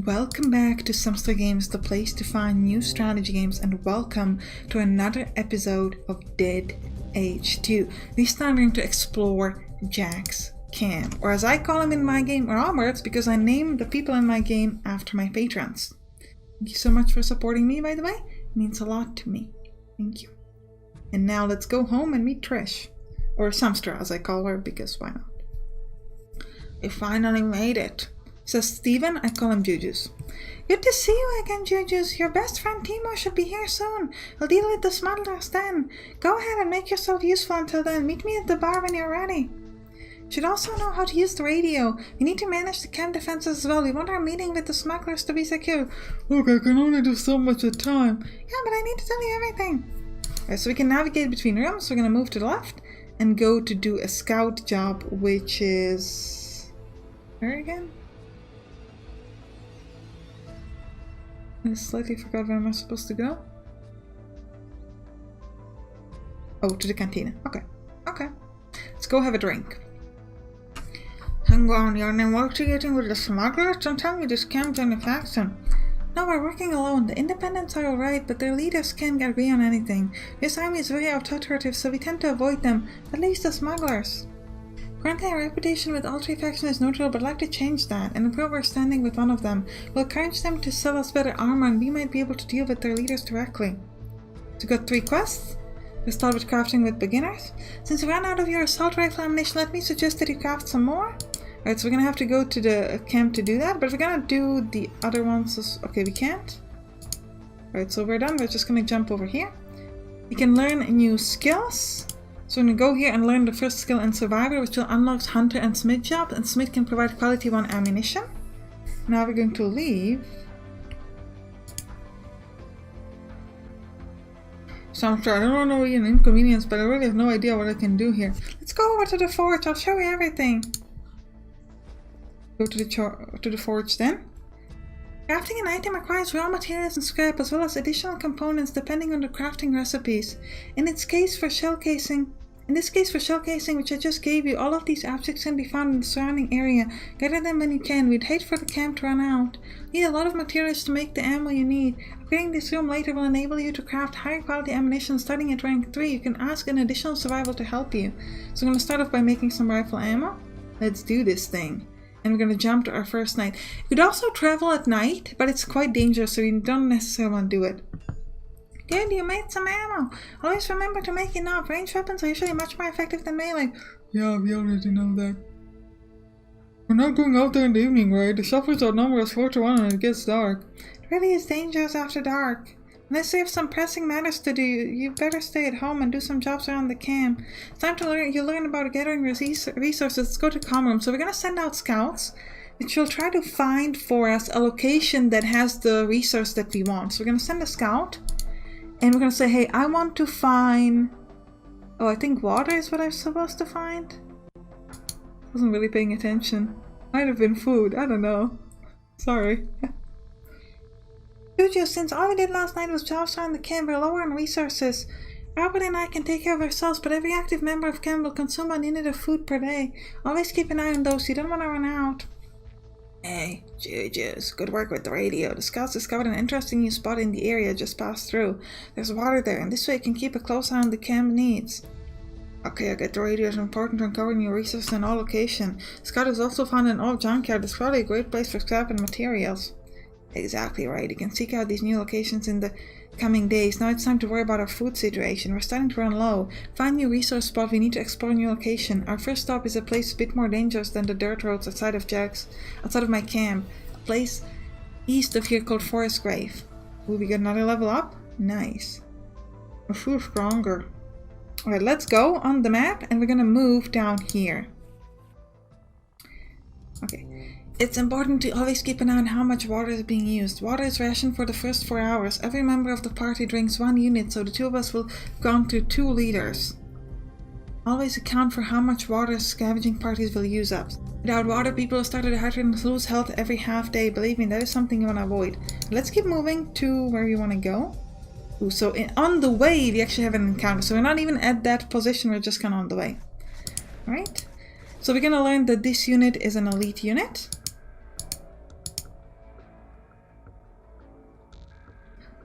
Welcome back to Sampstra Games, the place to find new strategy games, and welcome to another episode of Dead Age 2. This time we're going to explore Jack's camp, or as I call him in my game, Roberts, because I named the people in my game after my patrons. Thank you so much for supporting me, by the way. It means a lot to me. Thank you. And now let's go home and meet Trish, or Sampstra as I call her, because why not? We finally made it, says Steven. I call him Jujus. Good to see you again, Jujus. Your best friend Timo should be here soon. I'll deal with the smugglers then. Go ahead and make yourself useful until then. Meet me at the bar when you're ready. You should also know how to use the radio. We need to manage the camp defenses as well. We want our meeting with the smugglers to be secure. Look, I can only do so much at a time. Yeah, but I need to tell you everything. Alright, so we can navigate between rooms. We're going to move to the left and go to do a scout job, which is... where again? I slightly forgot where am I supposed to go. Oh, to the cantina. Okay. Okay. Let's go have a drink. Hang on, you're negotiating with the smugglers? Don't tell me this camp joined a faction. No, we're working alone. The independents are alright, but their leaders can't agree on anything. This army is very authoritative, so we tend to avoid them. At least the smugglers. Currently our reputation with all three factions is neutral, but I'd like to change that and improve our standing with one of them. We'll encourage them to sell us better armor, and we might be able to deal with their leaders directly. So we got 3 quests. We start with crafting with beginners. Since you ran out of your assault rifle ammunition, let me suggest that you craft some more. Alright, so we're gonna have to go to the camp to do that, but we're gonna do the other ones. Okay, we can't. Alright, so we're done. We're just gonna jump over here. We can learn new skills. So we're gonna go here and learn the first skill in Survivor, which will unlock Hunter and Smith jobs, and Smith can provide quality 1 ammunition. Now we're going to leave. Sampstra, I don't want to be an inconvenience, but I really have no idea what I can do here. Let's go over to the forge. I'll show you everything. Go to the forge then. Crafting an item requires raw materials and scrap, as well as additional components depending on the crafting recipes. In this case for shell casing, which I just gave you, all of these objects can be found in the surrounding area. Gather them when you can. We'd hate for the camp to run out. You need a lot of materials to make the ammo you need. Upgrading this room later will enable you to craft higher quality ammunition starting at rank 3. You can ask an additional survival to help you. So I'm going to start off by making some rifle ammo. Let's do this thing. And we're going to jump to our first night. You could also travel at night, but it's quite dangerous, so you don't necessarily want to do it. Good, you made some ammo. Always remember to make enough. Ranged weapons are usually much more effective than melee. Yeah, we already know that. We're not going out there in the evening, right? The shoppers outnumber us 4 to 1 and it gets dark. It really is dangerous after dark. Unless you have some pressing matters to do, you better stay at home and do some jobs around the camp. It's time to learn about gathering resources. Let's go to comm room. So we're going to send out scouts, which will try to find for us a location that has the resource that we want. So we're going to send a scout, and we're going to say, hey, I want to find... oh, I think water is what I'm supposed to find? Wasn't really paying attention. Might have been food. I don't know. Sorry. Juju, since all we did last night was jobs around the camp, we're lower on resources. Robert and I can take care of ourselves, but every active member of camp will consume 1 unit of food per day. Always keep an eye on those, you don't want to run out. Hey, Juju's, good work with the radio. The scouts discovered an interesting new spot in the area just passed through. There's water there, and this way you can keep a close eye on the camp needs. Okay, I get the radio is important to uncover new resources in all locations. Scout is also found in all junkyard. It's probably a great place for scrap and materials. Exactly right. You can seek out these new locations in the coming days. Now it's time to worry about our food situation. We're starting to run low. Find new resource spot. We need to explore a new location. Our first stop is a place a bit more dangerous than the dirt roads outside of my camp. A place east of here called Forest Grave. Will we get another level up? Nice. I feel stronger. Alright, let's go on the map, and we're gonna move down here. Okay. It's important to always keep an eye on how much water is being used. Water is rationed for the first 4 hours. Every member of the party drinks 1 unit, so the 2 of us will have gone through 2 liters. Always account for how much water scavenging parties will use up. Without water, people will start to dehydrate and lose health every half day. Believe me, that is something you want to avoid. Let's keep moving to where we want to go. Ooh, so on the way, we actually have an encounter. So we're not even at that position, we're just kind of on the way. Alright? So we're going to learn that this unit is an elite unit.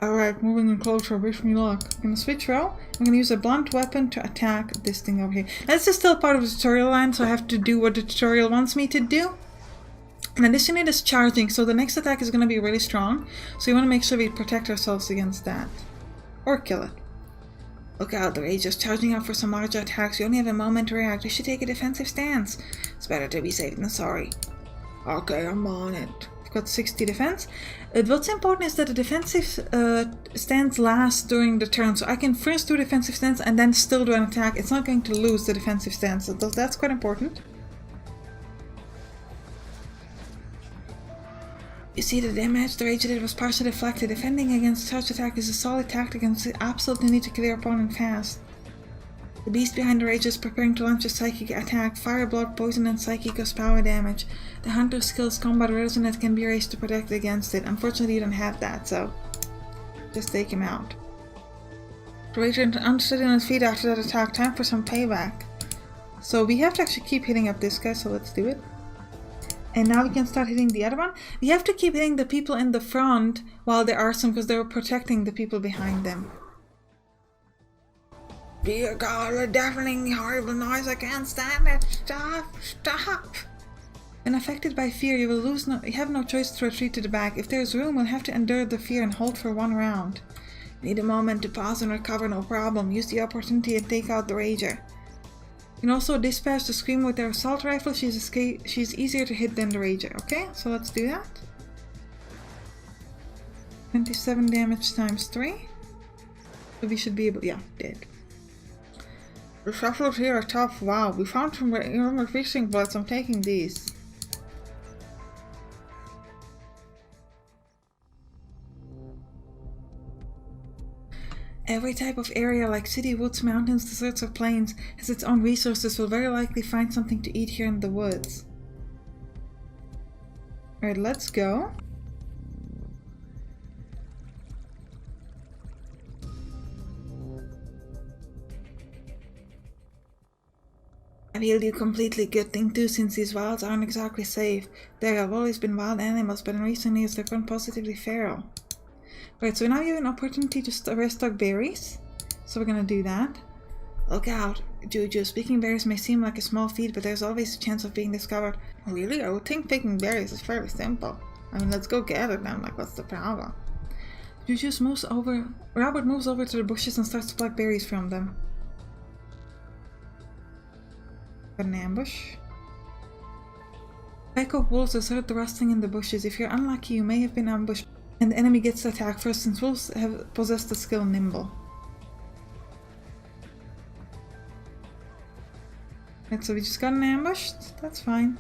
Alright, moving in closer, wish me luck. I'm gonna switch row. I'm gonna use a blunt weapon to attack this thing over here. This is still part of the tutorial line, so I have to do what the tutorial wants me to do. And this unit is charging, so the next attack is gonna be really strong. So you wanna make sure we protect ourselves against that. Or kill it. Look out, the rage is charging up for some larger attacks. You only have a moment to react. We should take a defensive stance. It's better to be safe than sorry. Okay, I'm on it. We've got 60 defense. What's important is that the defensive stance lasts during the turn. So I can first do a defensive stance and then still do an attack. It's not going to lose the defensive stance. So that's quite important. You see the damage the rage did was partially deflected. Defending against such attack is a solid tactic and you absolutely need to kill your opponent fast. The beast behind the rage is preparing to launch a psychic attack. Fire, blood, poison, and psychic cause power damage. The hunter's skill's combat resonance can be raised to protect against it. Unfortunately, you don't have that, so just take him out. The rage unsteady on his feet after that attack. Time for some payback. So we have to actually keep hitting up this guy, so let's do it. And now we can start hitting the other one. We have to keep hitting the people in the front while there are some, because they're protecting the people behind them. Dear God, a deafening horrible noise, I can't stand it. Stop. When affected by fear, you have no choice to retreat to the back. If there's room, we'll have to endure the fear and hold for one round. Need a moment to pause and recover, no problem. Use the opportunity and take out the rager. You can also dispatch the screamer with their assault rifle. She's easier to hit than the rager. Okay, so let's do that. 27 damage times 3. So we should be able... yeah, dead. The shuffles here are tough. Wow, we found some armor fixing bloods. I'm taking these. Every type of area, like city, woods, mountains, deserts, or plains, has its own resources. We'll very likely find something to eat here in the woods. Alright, let's go. I've healed you completely. Good thing too, since these wilds aren't exactly safe. There have always been wild animals, but in recent years they've gone positively feral. Right, so now you have an opportunity to restock berries. So we're gonna do that. Look out, Juju. Picking berries may seem like a small feat, but there's always a chance of being discovered. Really? I would think picking berries is fairly simple. I mean, let's go get it then. Like, what's the problem? Robert moves over to the bushes and starts to pluck berries from them. Got an ambush. Pack of wolves has heard the rustling in the bushes. If you're unlucky, you may have been ambushed and the enemy gets to attack first, since wolves have possessed the skill Nimble. Right, so we just got an ambushed. That's fine.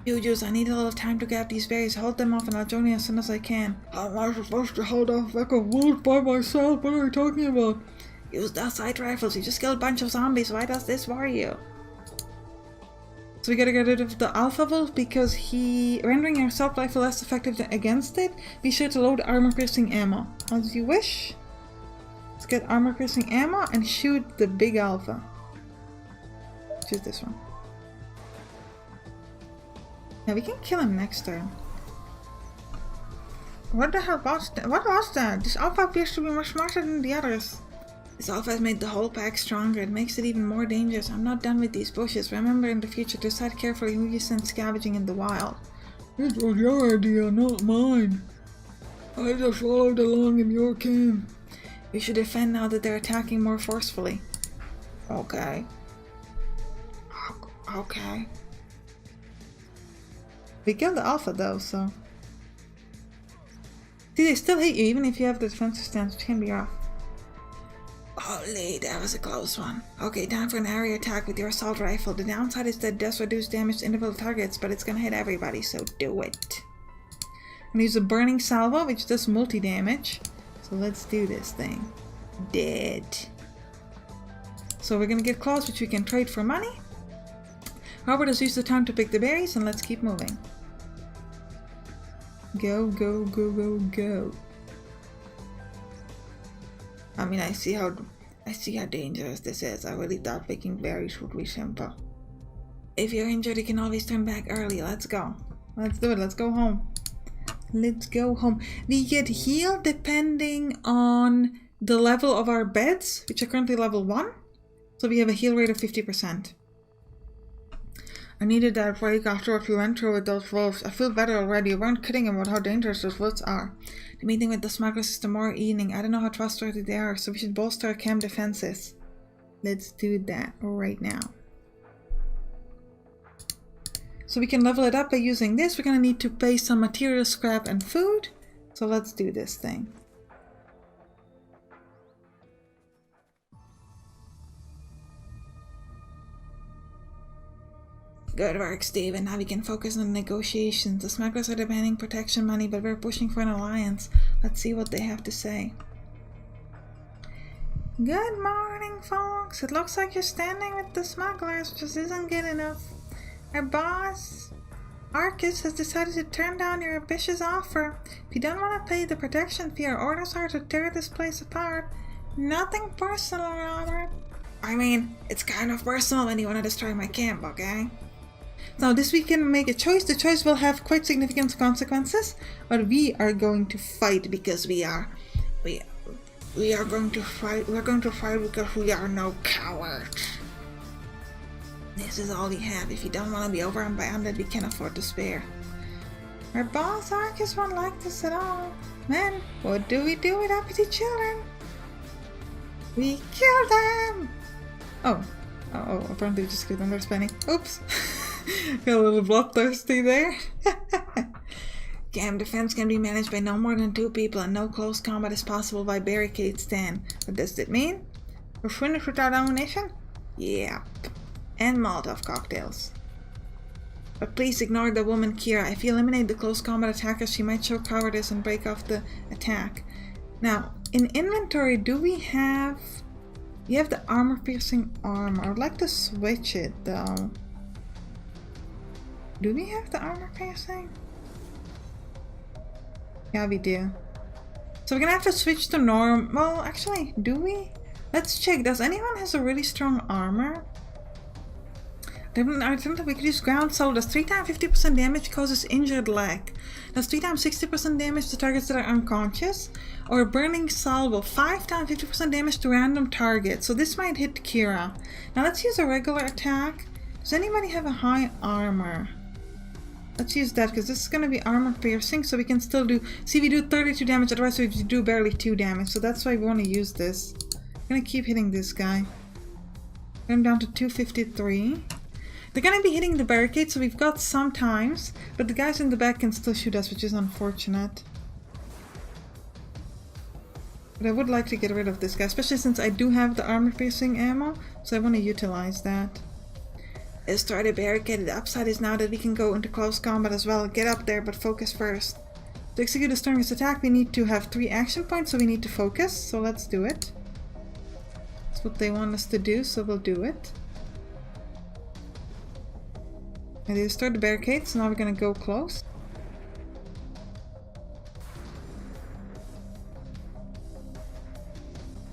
Jujus, I need a little time to grab these berries. Hold them off and I'll join you as soon as I can. How am I supposed to hold off like a wolf by myself? What are you talking about? Use the assault rifles. You just killed a bunch of zombies. Why does this worry you? So we gotta get rid of the alpha wolf because rendering your assault rifle less effective against it. Be sure to load armor piercing ammo. As you wish. Let's get armor piercing ammo and shoot the big alpha. Choose this one. Yeah, we can kill him next turn. What the hell was that? What was that? This alpha appears to be much smarter than the others. This alpha has made the whole pack stronger. It makes it even more dangerous. I'm not done with these bushes. Remember in the future to decide carefully who you send scavenging in the wild. It was your idea, not mine. I just followed along in your camp. We should defend now that they're attacking more forcefully. Okay. Okay. We killed the alpha though, so... See, they still hit you even if you have the defensive stance, which can be rough. Holy, that was a close one. Okay, time for an area attack with your assault rifle. The downside is that it does reduce damage to individual targets, but it's gonna hit everybody, so do it. I'm gonna use a burning salvo, which does multi-damage. So let's do this thing. Dead. So we're gonna get claws, which we can trade for money. Robert has used the time to pick the berries, and let's keep moving. Go, go, go, go, go. I mean, I see how dangerous this is. I really thought picking berries would be simple. If you're injured, you can always turn back early. Let's go. Let's do it. Let's go home. Let's go home. We get healed depending on the level of our beds, which are currently level 1. So we have a heal rate of 50%. I needed that break after what we went through with those wolves. I feel better already. We weren't kidding about how dangerous those wolves are. The meeting with the smugglers is tomorrow evening. I don't know how trustworthy they are, so we should bolster our camp defenses. Let's do that right now. So we can level it up by using this. We're going to need to pay some material, scrap, and food. So let's do this thing. Good work, Steven. Now we can focus on negotiations. The smugglers are demanding protection money, but we're pushing for an alliance. Let's see what they have to say. Good morning, folks. It looks like you're standing with the smugglers, which just isn't good enough. Our boss, Arcus, has decided to turn down your ambitious offer. If you don't want to pay the protection fee, our orders are to tear this place apart. Nothing personal, Robert. I mean, it's kind of personal when you want to destroy my camp, okay? Now this we can make a choice. The choice will have quite significant consequences, but we are going to fight because we are going to fight. We're going to fight because we are no cowards. This is all we have. If you don't want to be overrun by undead, we can afford to spare. Our boss Arcus won't like this at all. Man, what do we do with uppity children? We kill them! Oh, apparently we just killed them. They're spinning. Oops. Got a little bloodthirsty there. Camp defense can be managed by no more than 2 people, and no close combat is possible by barricade stand. What does that mean? We're finished without ammunition? Yep. And Molotov cocktails. But please ignore the woman Kira. If you eliminate the close combat attackers, she might show cowardice and break off the attack. Now, in inventory, do we have... You have the armor-piercing armor. I would like to switch it, though. Do we have the armor-piercing? Yeah, we do. So we're gonna have to switch to norm... Well, actually, do we? Let's check. Does anyone has a really strong armor? I think that we could use ground salvo. Does 3 times 50% damage causes injured leg? Does 3 times 60% damage to targets that are unconscious? Or burning salvo, 5 times 50% damage to random targets. So this might hit Kira. Now let's use a regular attack. Does anybody have a high armor? Let's use that because this is going to be armor piercing, so we can still do... See, we do 32 damage, otherwise we do barely 2 damage. So that's why we want to use this. I'm going to keep hitting this guy. Get him down to 253. They're going to be hitting the barricade, so we've got some times, but the guys in the back can still shoot us, which is unfortunate. But I would like to get rid of this guy, especially since I do have the armor-piercing ammo, so I want to utilize that. Destroy the barricade. The upside is now that we can go into close combat as well. Get up there, but focus first. To execute the strongest attack, we need to have 3 action points, so we need to focus, so let's do it. That's what they want us to do, so we'll do it. And they destroyed the barricade, so now we're gonna go close.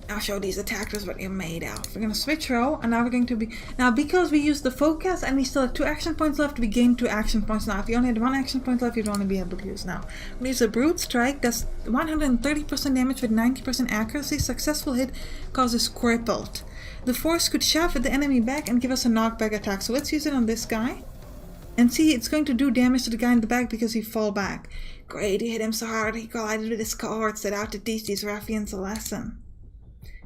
I'll show these attackers what you're made of. We're gonna switch row, and now we're going to be... Now, because we used the focus and we still have 2 action points left, we gain 2 action points now. If you only had 1 action point left, you'd only be able to use now. I'm gonna use a Brute Strike. That's 130% damage with 90% accuracy. Successful hit causes crippled. The force could shove the enemy back and give us a knockback attack. So let's use it on this guy. And see, it's going to do damage to the guy in the back because he fall back. Great, you hit him so hard he collided with his cohort, set out to teach these ruffians a lesson.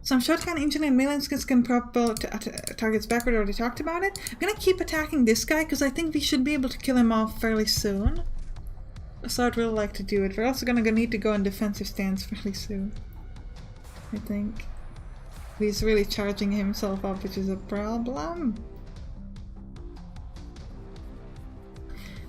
Some shotgun, engine, and melee skills can propel targets backward. I already talked about it. I'm gonna keep attacking this guy because I think we should be able to kill him off fairly soon. So I'd really like to do it. We're also gonna need to go in defensive stance fairly soon, I think. He's really charging himself up, which is a problem.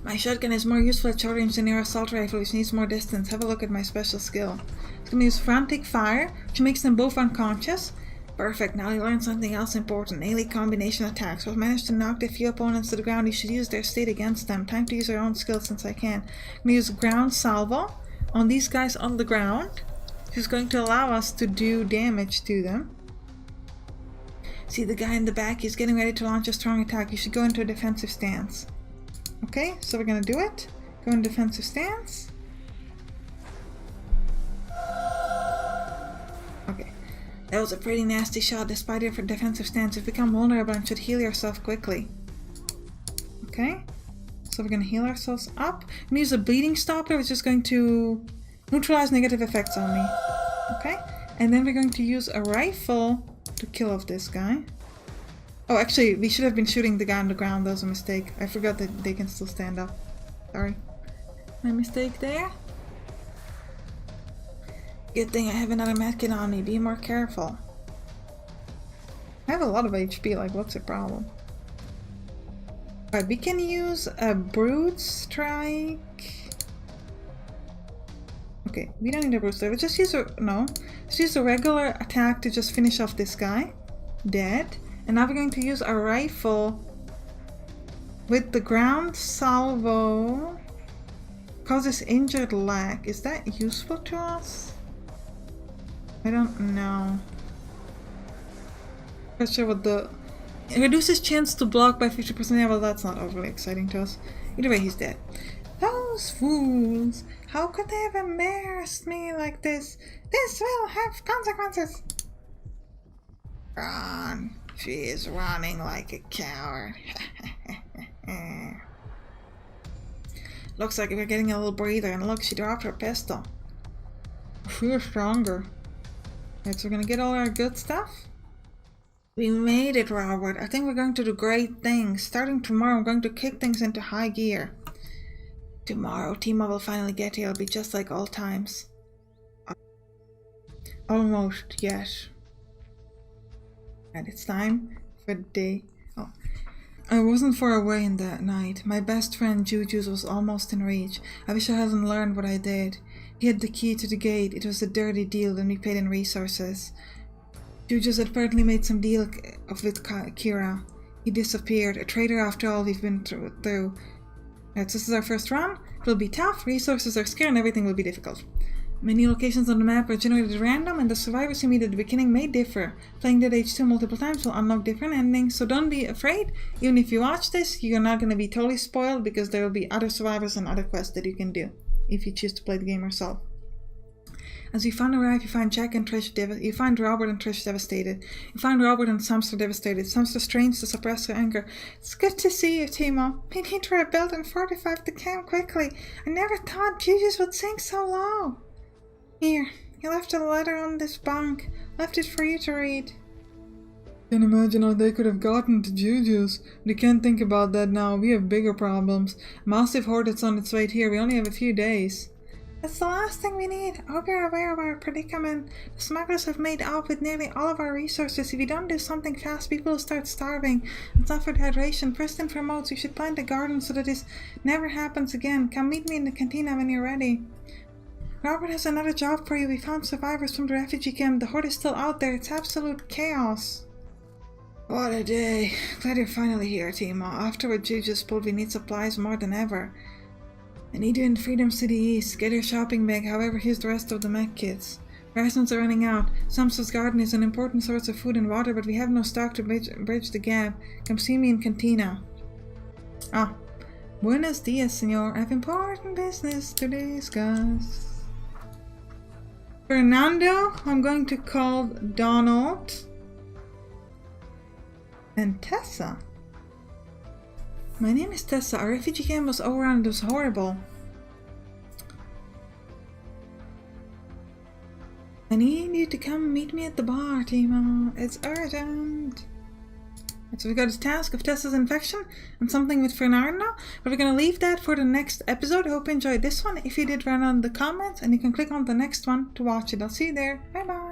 My shotgun is more useful at short range than your assault rifle, which needs more distance. Have a look at my special skill. It's going to use Frantic Fire, which makes them both unconscious. Perfect, now you learned something else important. Melee combination attacks. We've managed to knock a few opponents to the ground. You should use their state against them. Time to use our own skill since I can. I'm going to use Ground Salvo on these guys on the ground, which is going to allow us to do damage to them. See the guy in the back? He's getting ready to launch a strong attack. You should go into a defensive stance. Okay, so we're gonna do it. Go in defensive stance. That was a pretty nasty shot. Despite your defensive stance, you've become vulnerable and should heal yourself quickly. Okay. So we're going to heal ourselves up. I'm going to use a bleeding stopper, which is going to neutralize negative effects on me. Okay. And then we're going to use a rifle to kill off this guy. Oh, actually, we should have been shooting the guy on the ground. That was a mistake. I forgot that they can still stand up. Sorry. My mistake there. Good thing I have another medkit on me. Be more careful. I have a lot of HP. Like, what's the problem? Alright, we can use a Brute Strike. Okay, we don't need a Brute Strike. Let's just use a... No. Let's use a regular attack to just finish off this guy. Dead. And now we're going to use our rifle with the ground salvo. Causes injured leg. Is that useful to us? I don't know. Not sure what the... It reduces chance to block by 50%. Yeah, well, that's not overly exciting to us. Either way, he's dead. Those fools! How could they have embarrassed me like this? This will have consequences! Run! She is running like a coward. Looks like we're getting a little breather, and look, she dropped her pistol. We're stronger. Right, so we're gonna get all our good stuff. We made it, Robert. I think we're going to do great things. Starting tomorrow, I'm going to kick things into high gear. Tomorrow, Timo will finally get here. It'll be just like old times. Almost, yes. And it's time for the day. Oh. I wasn't far away in that night. My best friend Juju's was almost in reach. I wish I hadn't learned what I did. He had the key to the gate. It was a dirty deal and we paid in resources. Juju's had apparently made some deal with Kira. He disappeared. A traitor after all we've been through. Right, so this is our first run. It'll be tough, resources are scarce, and everything will be difficult. Many locations on the map are generated random, and the survivors you meet at the beginning may differ. Playing Dead Age 2 multiple times will unlock different endings, so don't be afraid. Even if you watch this, you're not going to be totally spoiled, because there will be other survivors and other quests that you can do, if you choose to play the game yourself. As you finally arrive, you find Jack and Trish you find Robert and Trish devastated. You find Robert and Sampstra devastated. Sampstra strains to suppress her anger. It's good to see you, Timo. We need to rebuild and fortify the camp quickly. I never thought Jesus would sink so low. Here, he left a letter on this bunk. Left it for you to read. Can't imagine how they could have gotten to Juju's. We can't think about that now. We have bigger problems. Massive horde that's on its way here. We only have a few days. That's the last thing we need. I hope you're aware of our predicament. The smugglers have made off with nearly all of our resources. If we don't do something fast, people will start starving and suffer dehydration. First and foremost, we should plant a garden so that this never happens again. Come meet me in the cantina when you're ready. Robert has another job for you. We found survivors from the refugee camp. The horde is still out there. It's absolute chaos. What a day. Glad you're finally here, Timo. After what you just pulled, we need supplies more than ever. I need you in Freedom City East. Get your shopping bag, however, here's the rest of the mech kits. Rations are running out. Sampstra's garden is an important source of food and water, but we have no stock to bridge the gap. Come see me in Cantina. Ah. Buenos dias, senor. I have important business to discuss. Fernando, I'm going to call Donald. And Tessa. My name is Tessa. Our refugee camp was overrun. It was horrible. I need you to come meet me at the bar, Timo. It's urgent. So we got a task of Tessa's infection and something with Fernando, but we're going to leave that for the next episode. I hope you enjoyed this one. If you did, run on the comments and you can click on the next one to watch it. I'll see you there. Bye bye.